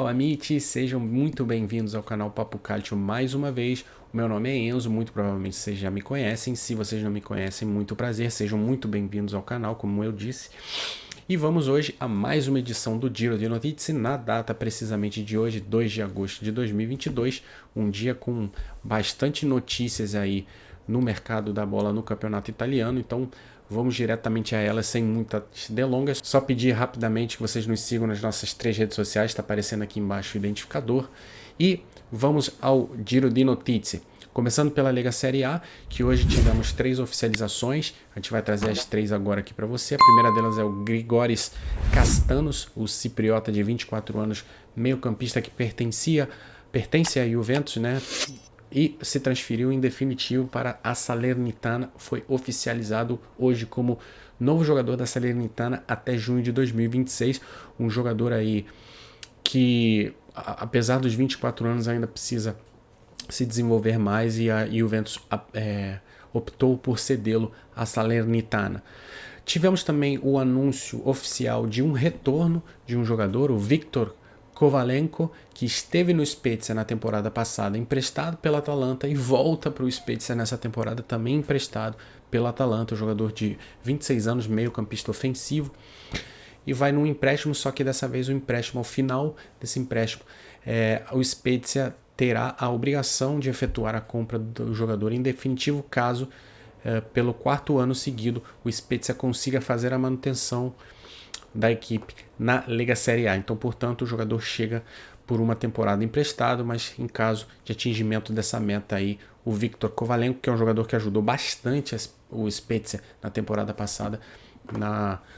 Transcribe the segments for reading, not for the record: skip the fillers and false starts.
Ciao amici, sejam muito bem-vindos ao canal Papo Calcio mais uma vez. O meu nome é Enzo, muito provavelmente vocês já me conhecem. Se vocês não me conhecem, muito prazer, sejam muito bem-vindos ao canal, como eu disse. E vamos hoje a mais uma edição do Giro di Notizie, na data precisamente de hoje, 2 de agosto de 2022, um dia com bastante notícias aí no mercado da bola no campeonato italiano, então vamos diretamente a elas sem muitas delongas. Só pedir rapidamente que vocês nos sigam nas nossas 3 redes sociais, está aparecendo aqui embaixo o identificador. E vamos ao Giro di Notizie. Começando pela Lega Série A, que hoje tivemos 3 oficializações. A gente vai trazer as 3 agora aqui para você. A primeira delas é o Grigoris Kastanos, o cipriota de 24 anos, meio-campista que pertence à Juventus, né? E se transferiu em definitivo para a Salernitana. Foi oficializado hoje como novo jogador da Salernitana até junho de 2026. Um jogador aí que, apesar dos 24 anos, ainda precisa se desenvolver mais, e a Juventus optou por cedê-lo à Salernitana. Tivemos também o anúncio oficial de um retorno de um jogador, o Viktor Kovalenko, que esteve no Spezia na temporada passada emprestado pela Atalanta e volta para o Spezia nessa temporada também emprestado pela Atalanta, um jogador de 26 anos, meio campista ofensivo, e vai num empréstimo, só que dessa vez o empréstimo, ao final desse empréstimo, o Spezia terá a obrigação de efetuar a compra do jogador em definitivo, caso pelo 4º ano seguido o Spezia consiga fazer a manutenção da equipe na Lega Série A. Então, portanto, o jogador chega por uma temporada emprestado, mas em caso de atingimento dessa meta aí, o Viktor Kovalenko, que é um jogador que ajudou bastante o Spezia na temporada passada,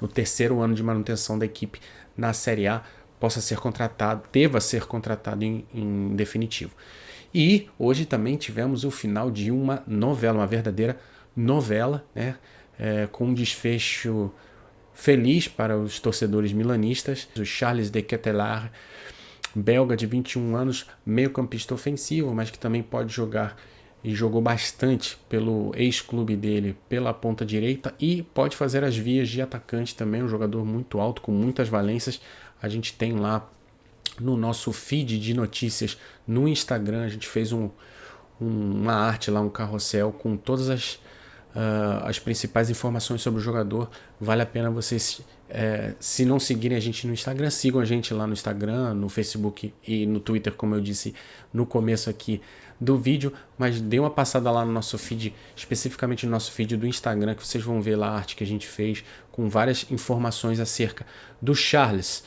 no 3º ano de manutenção da equipe na Série A, possa ser contratado, deva ser contratado em definitivo. E hoje também tivemos o final de uma novela, uma verdadeira novela, né? Com um desfecho feliz para os torcedores milanistas. O Charles de Ketelaere, belga de 21 anos, meio-campista ofensivo, mas que também pode jogar e jogou bastante pelo ex-clube dele pela ponta direita e pode fazer as vias de atacante também, um jogador muito alto, com muitas valências. A gente tem lá no nosso feed de notícias no Instagram, a gente fez uma arte lá, um carrossel com todas as principais informações sobre o jogador. Vale a pena vocês, se não seguirem a gente no Instagram, sigam a gente lá no Instagram, no Facebook e no Twitter, como eu disse no começo aqui do vídeo, mas dê uma passada lá no nosso feed, especificamente no nosso feed do Instagram, que vocês vão ver lá a arte que a gente fez com várias informações acerca do Charles.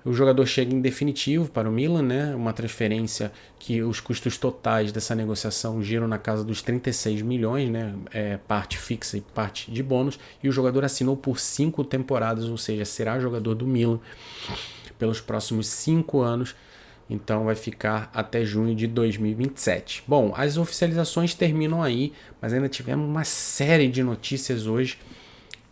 O jogador chega em definitivo para o Milan, né? Uma transferência que os custos totais dessa negociação giram na casa dos 36 milhões, né? Parte fixa e parte de bônus. E o jogador assinou por 5 temporadas, ou seja, será jogador do Milan pelos próximos 5 anos. Então vai ficar até junho de 2027. Bom, as oficializações terminam aí, mas ainda tivemos uma série de notícias hoje,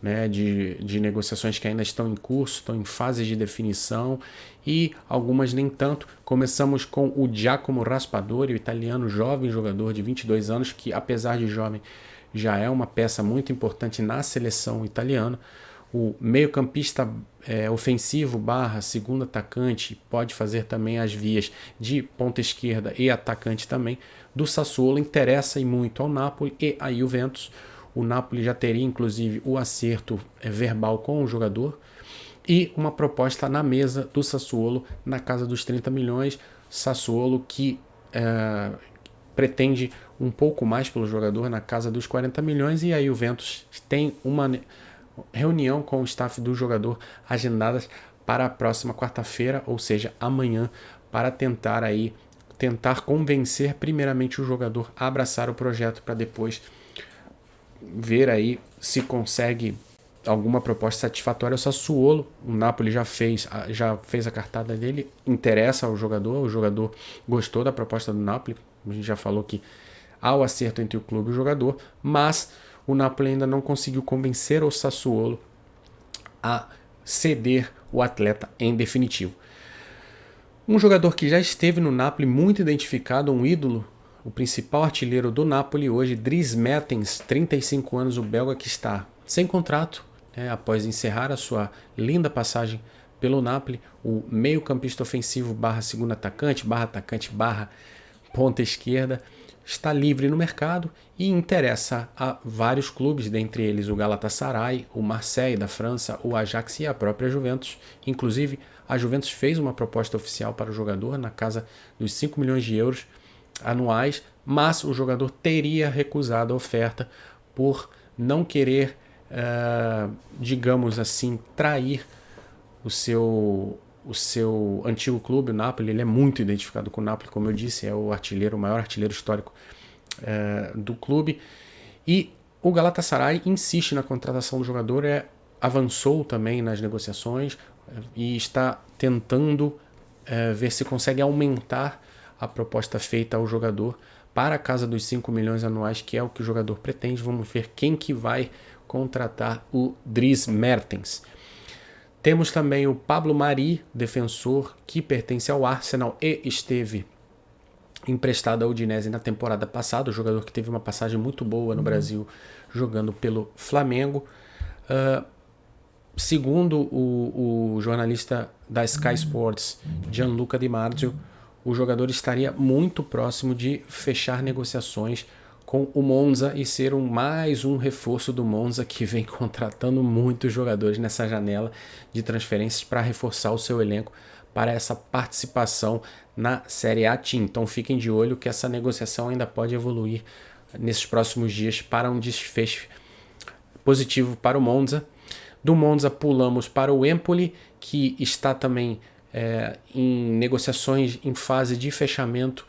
né, de negociações que ainda estão em curso, estão em fase de definição, e algumas nem tanto. Começamos com o Giacomo Raspadori, o italiano jovem jogador de 22 anos, que apesar de jovem já é uma peça muito importante na seleção italiana. O meio-campista ofensivo / segundo atacante, pode fazer também as vias de ponta esquerda e atacante também, do Sassuolo, interessa e muito ao Napoli e à Juventus. O Napoli já teria, inclusive, o acerto verbal com o jogador e uma proposta na mesa do Sassuolo na casa dos 30 milhões. Sassuolo que pretende um pouco mais pelo jogador, na casa dos 40 milhões. E a Juventus tem uma reunião com o staff do jogador agendadas para a próxima quarta-feira, ou seja, amanhã, para tentar convencer primeiramente o jogador a abraçar o projeto, para depois ver aí se consegue alguma proposta satisfatória ao Sassuolo. O Napoli já fez a cartada dele, interessa ao jogador, o jogador gostou da proposta do Napoli. A gente já falou que há o acerto entre o clube e o jogador, mas o Napoli ainda não conseguiu convencer o Sassuolo a ceder o atleta em definitivo. Um jogador que já esteve no Napoli, muito identificado, um ídolo, o principal artilheiro do Napoli hoje, Dries Mertens, 35 anos, o belga, que está sem contrato, após encerrar a sua linda passagem pelo Napoli, o meio-campista ofensivo barra segundo atacante, barra ponta esquerda, está livre no mercado e interessa a vários clubes, dentre eles o Galatasaray, o Marseille da França, o Ajax e a própria Juventus. Inclusive, a Juventus fez uma proposta oficial para o jogador na casa dos 5 milhões de euros anuais, mas o jogador teria recusado a oferta por não querer, digamos assim, trair o seu antigo clube, o Napoli. Ele é muito identificado com o Napoli, como eu disse, é o maior artilheiro histórico do clube. E o Galatasaray insiste na contratação do jogador, avançou também nas negociações e está tentando ver se consegue aumentar a proposta feita ao jogador para a casa dos 5 milhões anuais, que é o que o jogador pretende. Vamos ver quem que vai contratar o Dries Mertens. Temos também o Pablo Mari, defensor que pertence ao Arsenal e esteve emprestado ao Udinese na temporada passada, o jogador que teve uma passagem muito boa no Brasil jogando pelo Flamengo. Segundo o jornalista da Sky Sports, Gianluca Di Marzio, o jogador estaria muito próximo de fechar negociações com o Monza e ser mais um reforço do Monza, que vem contratando muitos jogadores nessa janela de transferências para reforçar o seu elenco para essa participação na Série A Team. Então fiquem de olho que essa negociação ainda pode evoluir nesses próximos dias para um desfecho positivo para o Monza. Do Monza pulamos para o Empoli, que está também em negociações em fase de fechamento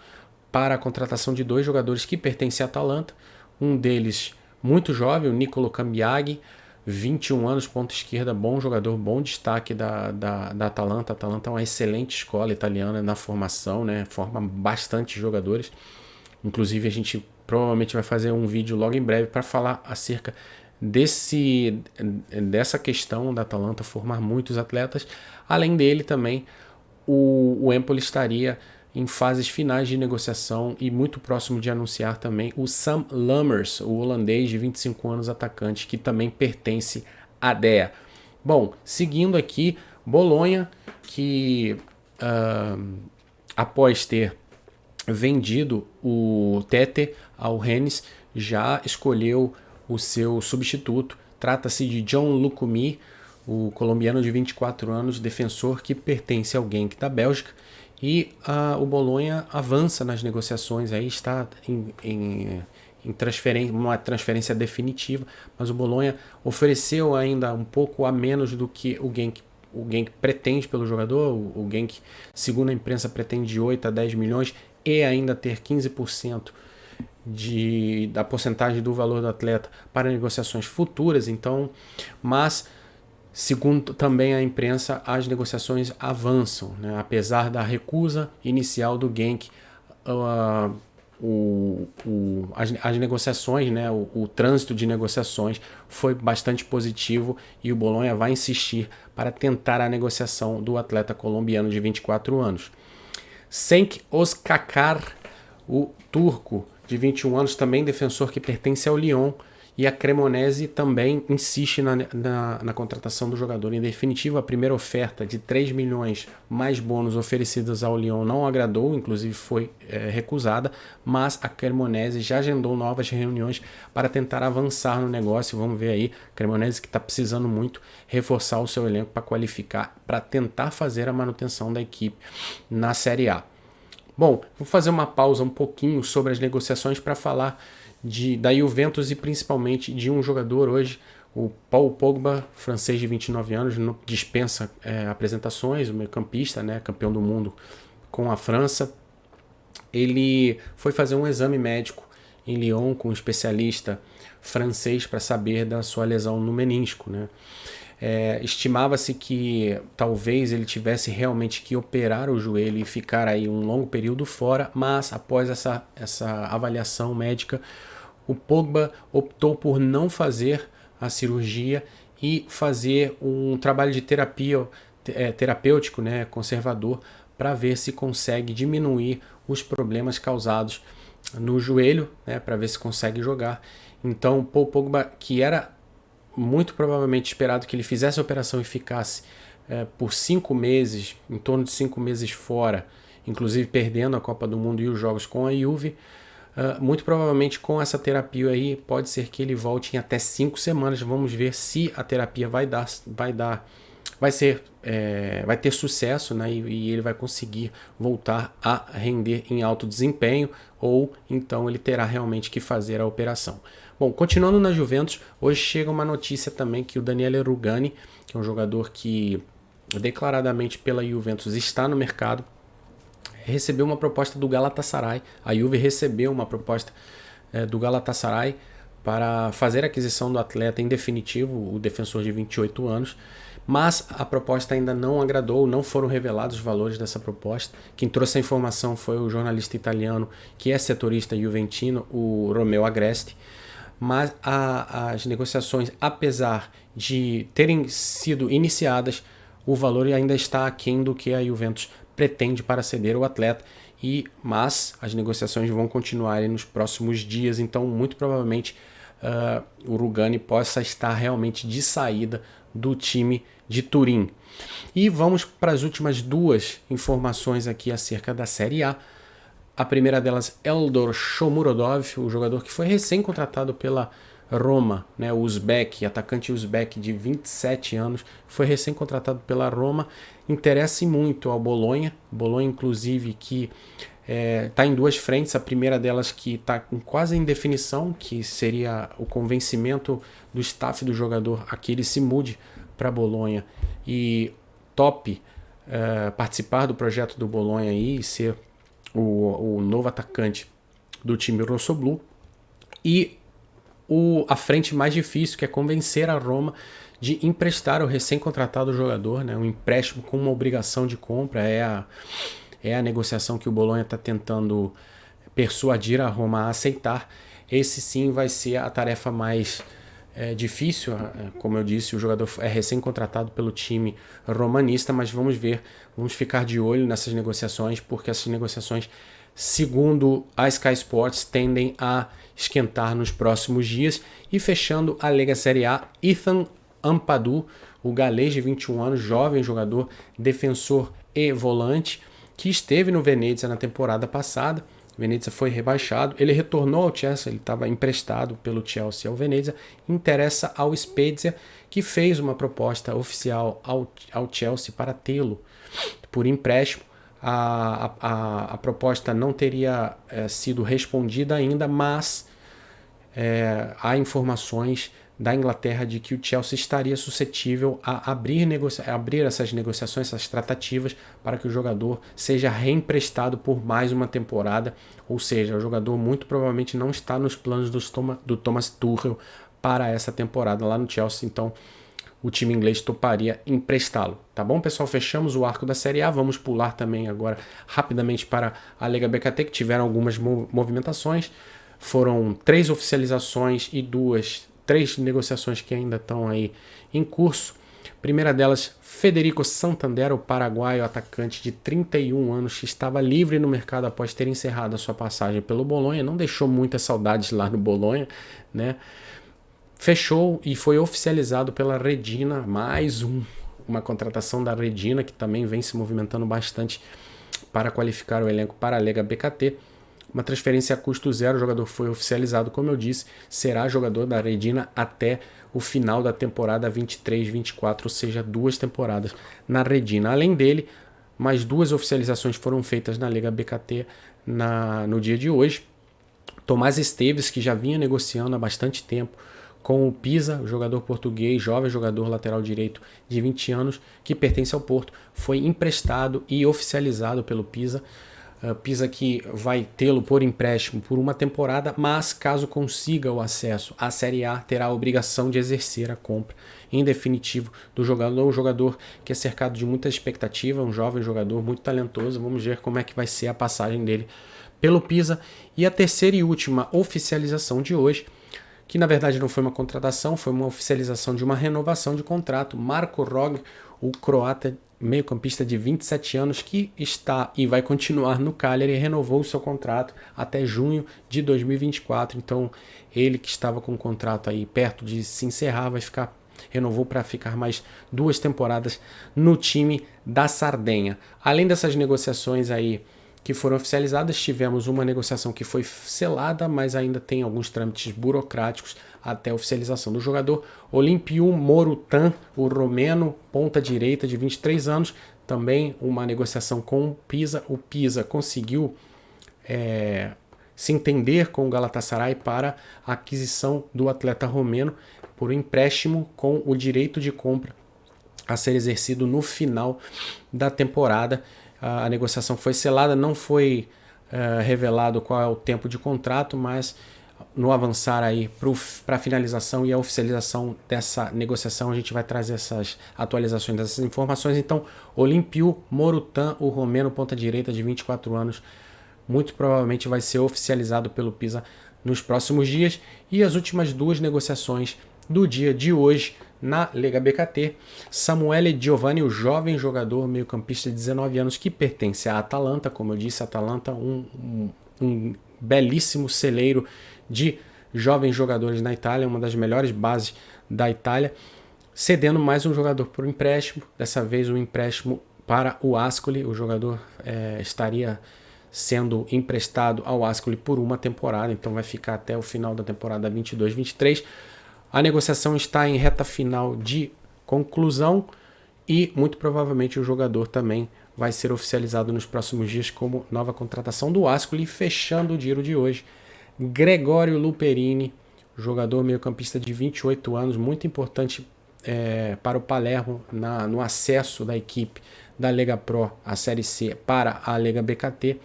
para a contratação de 2 jogadores que pertencem à Atalanta. Um deles muito jovem, o Nicolo Cambiaghi, 21 anos, ponta esquerda, bom jogador, bom destaque da Atalanta. A Atalanta é uma excelente escola italiana na formação, né? Forma bastante jogadores. Inclusive a gente provavelmente vai fazer um vídeo logo em breve para falar acerca dessa questão da Atalanta formar muitos atletas. Além dele também, o Empoli estaria em fases finais de negociação e muito próximo de anunciar também o Sam Lammers, o holandês de 25 anos, atacante, que também pertence à DEA. Bom, seguindo aqui, Bolonha, que após ter vendido o Tete ao Rennes, já escolheu o seu substituto. Trata-se de John Lucumi, o colombiano de 24 anos, defensor que pertence ao Genk da Bélgica. E o Bolonha avança nas negociações, aí está em uma transferência definitiva, mas o Bolonha ofereceu ainda um pouco a menos do que o Genk pretende pelo jogador. O Genk, segundo a imprensa, pretende de 8 a 10 milhões e ainda ter 15% da porcentagem do valor do atleta para negociações futuras. Então, mas segundo também a imprensa, as negociações avançam, né? Apesar da recusa inicial do Genk, as negociações, né? O trânsito de negociações foi bastante positivo e o Bolonha vai insistir para tentar a negociação do atleta colombiano de 24 anos. Cenk Özkakar, o turco de 21 anos, também defensor que pertence ao Lyon, e a Cremonese também insiste na contratação do jogador. Em definitivo, a primeira oferta de 3 milhões mais bônus oferecidos ao Lyon não agradou, inclusive foi recusada, mas a Cremonese já agendou novas reuniões para tentar avançar no negócio. Vamos ver aí, a Cremonese que está precisando muito reforçar o seu elenco para qualificar, para tentar fazer a manutenção da equipe na Série A. Bom, vou fazer uma pausa um pouquinho sobre as negociações para falar da Juventus e principalmente de um jogador hoje, o Paul Pogba, francês de 29 anos, não dispensa apresentações, o meio-campista, né, campeão do mundo com a França. Ele foi fazer um exame médico em Lyon com um especialista francês para saber da sua lesão no menisco, né? Estimava-se que talvez ele tivesse realmente que operar o joelho e ficar aí um longo período fora, mas após essa avaliação médica, o Pogba optou por não fazer a cirurgia e fazer um trabalho de terapêutico, né, conservador, para ver se consegue diminuir os problemas causados no joelho, né, para ver se consegue jogar. Então, Paul Pogba, que era muito provavelmente esperado que ele fizesse a operação e ficasse por 5 meses, em torno de 5 meses fora, inclusive perdendo a Copa do Mundo e os jogos com a Juve, muito provavelmente com essa terapia aí, pode ser que ele volte em até 5 semanas. Vamos ver se a terapia vai ter sucesso, né, e ele vai conseguir voltar a render em alto desempenho, ou então ele terá realmente que fazer a operação. Bom, continuando na Juventus, hoje chega uma notícia também que o Daniele Rugani, que é um jogador que declaradamente pela Juventus está no mercado, recebeu uma proposta do Galatasaray. A Juve recebeu uma proposta do Galatasaray para fazer a aquisição do atleta em definitivo, o defensor de 28 anos, mas a proposta ainda não agradou, não foram revelados os valores dessa proposta. Quem trouxe a informação foi o jornalista italiano, que é setorista juventino, o Romeo Agresti. Mas as negociações, apesar de terem sido iniciadas, o valor ainda está aquém do que a Juventus pretende para ceder o atleta, mas as negociações vão continuar nos próximos dias, então muito provavelmente o Rugani possa estar realmente de saída do time de Turim. E vamos para as últimas duas informações aqui acerca da Série A. A primeira delas, Eldor Shomurodov, o jogador que foi recém-contratado pela Roma, né, o uzbek, atacante uzbek de 27 anos, foi recém-contratado pela Roma, interessa muito ao Bolonha, inclusive que está em duas frentes, a primeira delas que está quase em definição, que seria o convencimento do staff do jogador a que ele se mude para Bolonha e tope participar do projeto do Bolonha e ser o novo atacante do time rossoblù, e a frente mais difícil, que é convencer a Roma de emprestar o recém-contratado jogador, né? Um empréstimo com uma obrigação de compra, é a negociação que o Bolonha está tentando persuadir a Roma a aceitar. Esse sim vai ser a tarefa mais difícil, como eu disse, o jogador é recém-contratado pelo time romanista, mas vamos ficar de olho nessas negociações, porque essas negociações, segundo a Sky Sports, tendem a esquentar nos próximos dias. E fechando a Lega Série A, Ethan Ampadu, o galês de 21 anos, jovem jogador, defensor e volante, que esteve no Venezia na temporada passada. O Venezia foi rebaixado, ele retornou ao Chelsea, ele estava emprestado pelo Chelsea ao Venezia, interessa ao Spezia, que fez uma proposta oficial ao Chelsea para tê-lo por empréstimo. A proposta não teria sido respondida ainda, mas há informações da Inglaterra de que o Chelsea estaria suscetível a abrir essas negociações, essas tratativas, para que o jogador seja reemprestado por mais uma temporada. Ou seja, o jogador muito provavelmente não está nos planos do Thomas Tuchel para essa temporada lá no Chelsea, então o time inglês toparia emprestá-lo. Tá bom, pessoal? Fechamos o arco da Série A. Vamos pular também agora rapidamente para a Lega BKT, que tiveram algumas movimentações. Foram 3 oficializações e 3 negociações que ainda estão aí em curso. Primeira delas, Federico Santander, o paraguaio atacante de 31 anos, que estava livre no mercado após ter encerrado a sua passagem pelo Bolonha. Não deixou muitas saudades lá no Bolonha, né? Fechou e foi oficializado pela Reggina, mais uma contratação da Reggina, que também vem se movimentando bastante para qualificar o elenco para a Lega BKT. Uma transferência a custo zero, o jogador foi oficializado, como eu disse, será jogador da Reggina até o final da temporada 23-24, ou seja, 2 temporadas na Reggina. Além dele, mais 2 oficializações foram feitas na Lega BKT no dia de hoje. Tomás Esteves, que já vinha negociando há bastante tempo com o Pisa, o jogador português, jovem jogador lateral direito de 20 anos, que pertence ao Porto, foi emprestado e oficializado pelo Pisa. Pisa que vai tê-lo por empréstimo por uma temporada, mas caso consiga o acesso à Série A, terá a obrigação de exercer a compra em definitivo do jogador, um jogador que é cercado de muita expectativa, um jovem jogador muito talentoso. Vamos ver como é que vai ser a passagem dele pelo Pisa. E a terceira e última oficialização de hoje, que na verdade não foi uma contratação, foi uma oficialização de uma renovação de contrato. Marko Rog, o croata meio-campista de 27 anos, que está e vai continuar no Cagliari, renovou o seu contrato até junho de 2024. Então, ele que estava com o contrato aí perto de se encerrar, vai ficar renovou para ficar mais 2 temporadas no time da Sardenha. Além dessas negociações aí que foram oficializadas, tivemos uma negociação que foi selada, mas ainda tem alguns trâmites burocráticos até a oficialização do jogador. Olimpiu Morutan, o romeno, ponta direita de 23 anos, também uma negociação com o Pisa. O Pisa conseguiu se entender com o Galatasaray para a aquisição do atleta romeno por empréstimo com o direito de compra a ser exercido no final da temporada. A negociação foi selada, não foi revelado qual é o tempo de contrato, mas no avançar aí para a finalização e a oficialização dessa negociação, a gente vai trazer essas atualizações dessas informações. Então, Olimpiu Morutan, o romeno ponta direita de 24 anos, muito provavelmente vai ser oficializado pelo Pisa nos próximos dias. E as últimas 2 negociações do dia de hoje na Lega BKT, Samuele Giovanni, o jovem jogador meio-campista de 19 anos que pertence à Atalanta, como eu disse, Atalanta um belíssimo celeiro de jovens jogadores na Itália, uma das melhores bases da Itália, cedendo mais um jogador por empréstimo, dessa vez um empréstimo para o Ascoli. O jogador estaria sendo emprestado ao Ascoli por uma temporada, então vai ficar até o final da temporada 22-23. A negociação está em reta final de conclusão e muito provavelmente o jogador também vai ser oficializado nos próximos dias como nova contratação do Ascoli. Fechando o giro de hoje, Gregório Luperini, jogador meio-campista de 28 anos, muito importante para o Palermo no acesso da equipe da Lega Pro, a Série C, para a Lega BKT.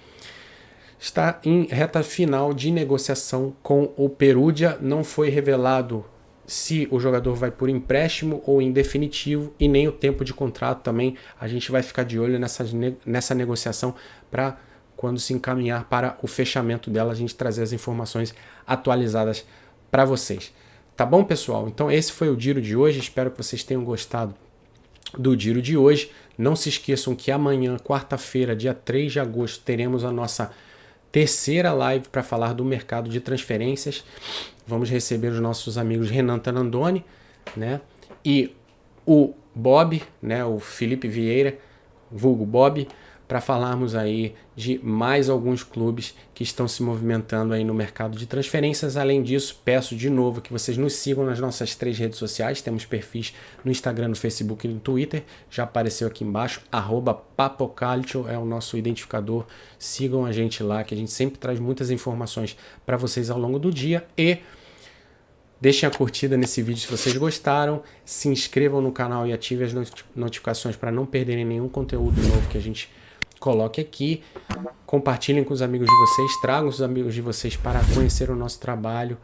Está em reta final de negociação com o Perugia. Não foi revelado se o jogador vai por empréstimo ou em definitivo e nem o tempo de contrato também. A gente vai ficar de olho nessa negociação para quando se encaminhar para o fechamento dela, a gente trazer as informações atualizadas para vocês. Tá bom, pessoal? Então esse foi o giro de hoje. Espero que vocês tenham gostado do giro de hoje. Não se esqueçam que amanhã, quarta-feira, dia 3 de agosto, teremos a nossa terceira live para falar do mercado de transferências. Vamos receber os nossos amigos Renan Tanandoni, né, e o Bob, né, o Felipe Vieira, vulgo Bob, para falarmos aí de mais alguns clubes que estão se movimentando aí no mercado de transferências. Além disso, peço de novo que vocês nos sigam nas nossas 3 redes sociais. Temos perfis no Instagram, no Facebook e no Twitter. Já apareceu aqui embaixo, @papocalcio é o nosso identificador. Sigam a gente lá, que a gente sempre traz muitas informações para vocês ao longo do dia. E deixem a curtida nesse vídeo se vocês gostaram. Se inscrevam no canal e ativem as notificações para não perderem nenhum conteúdo novo que a gente coloque aqui. Compartilhem com os amigos de vocês, tragam os amigos de vocês para conhecer o nosso trabalho,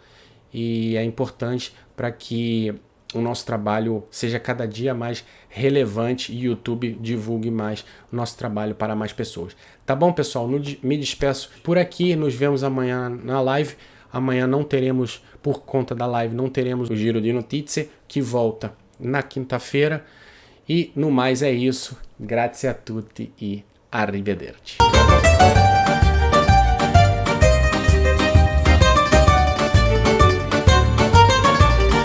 e é importante para que o nosso trabalho seja cada dia mais relevante e o YouTube divulgue mais o nosso trabalho para mais pessoas. Tá bom, pessoal? Me despeço por aqui, nos vemos amanhã na live. Amanhã não teremos, por conta da live, não teremos o Giro di Notizie, que volta na quinta-feira. E no mais é isso. Grazie a tutti e arrivederci.